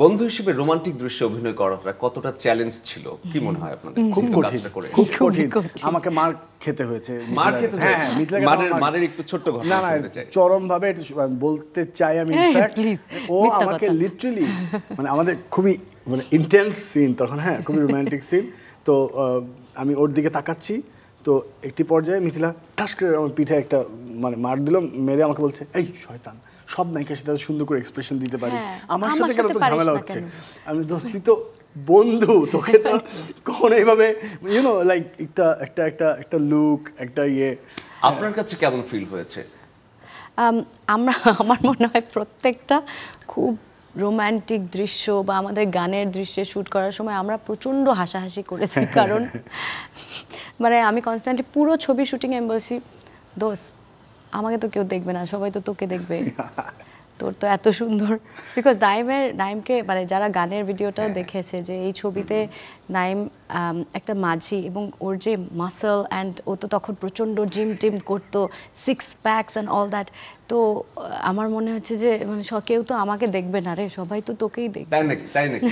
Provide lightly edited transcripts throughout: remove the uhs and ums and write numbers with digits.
বন্ধু হিসেবে রোমান্টিক দৃশ্যে অভিনয় করাটা কতটা চ্যালেঞ্জ ছিল কি মনে হয় আপনাদের? খুব কঠিন, খুব কঠিন। আমাকে মার খেতে হয়েছে। মার খেতে হয়েছে? মারের একটু ছোট্ট ঘটনা শুনতে চাই। চরম ভাবে বলতে চাই আমি। ইনফ্যাক্ট ও আমাকে লিটারালি মানে আমাদের খুবই মানে ইন্টেন্স সিন তখন, হ্যাঁ খুবই রোমান্টিক সিন। তো আমি ওর দিকে তাকাচ্ছি, তো একটি পর্যায়ে মিথিলা ঠাস করে আমার পিঠে একটা মানে মার দিল, মেরে আমাকে বলছে এই শয়তান, সব নায়িকার সাথে সুন্দর করে এক্সপ্রেশন দিতে পারিস, আমার সাথে কেন তো ঝামেলা হচ্ছে? আমি দোস্তি তো বন্ধু, তোকে তো কখনো এইভাবে ইউনো লাইক একটা লুক একটা ইয়ে। আপনার কাছে কেমন ফিল হয়েছে? আমার মনে হয় প্রত্যেকটা খুব রোমান্টিক দৃশ্য বা আমাদের গানের দৃশ্যে শ্যুট করার সময় আমরা প্রচণ্ড হাসাহাসি করেছি। কারণ মানে আমি কনস্ট্যান্টলি পুরো ছবি শুটিংয়ে আমি বলছি, দোস্ত আমাকে তো কেউ দেখবে না, সবাই তো তোকে দেখবে, তোর তো এত সুন্দর। বিকজ নাইমকে মানে যারা গানের ভিডিওটাও দেখেছে যে এই ছবিতে নাইম একটা মাঝি এবং ওর যে মাসল অ্যান্ড ও তো তখন প্রচণ্ড জিম টিম করতো, 6 প্যাকস অ্যান্ড অল দ্যাট। তো আমার মনে হচ্ছে যে মানে কেউ তো আমাকে দেখবে না রে, সবাই তো তোকেই দেখবে। তাই নাকি?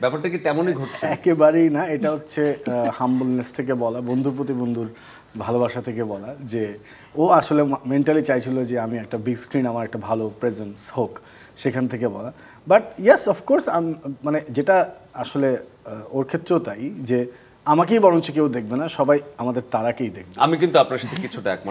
ব্যাপারটা কি তেমনই ঘটছে? একেবারেই না, এটা হচ্ছে হাম্বলনেস থেকে বলা, বন্ধুর প্রতি বন্ধুর ভালোবাসা থেকে বলা, যে ও আসলে মেন্টালি চাইছিল যে আমি একটা বিগ স্ক্রিন, আমার একটা ভালো প্রেজেন্স হোক, সেখান থেকে বলা। বাট ইয়েস অফকোর্স মানে যেটা আসলে ওর ক্ষেত্রেও তাই, যে আমাকেই বরঞ্চ কেউ দেখবে না, সবাই আমাদের তারাকেই দেখবে। আমি কিন্তু আপনার সাথে কিছুটা একমত।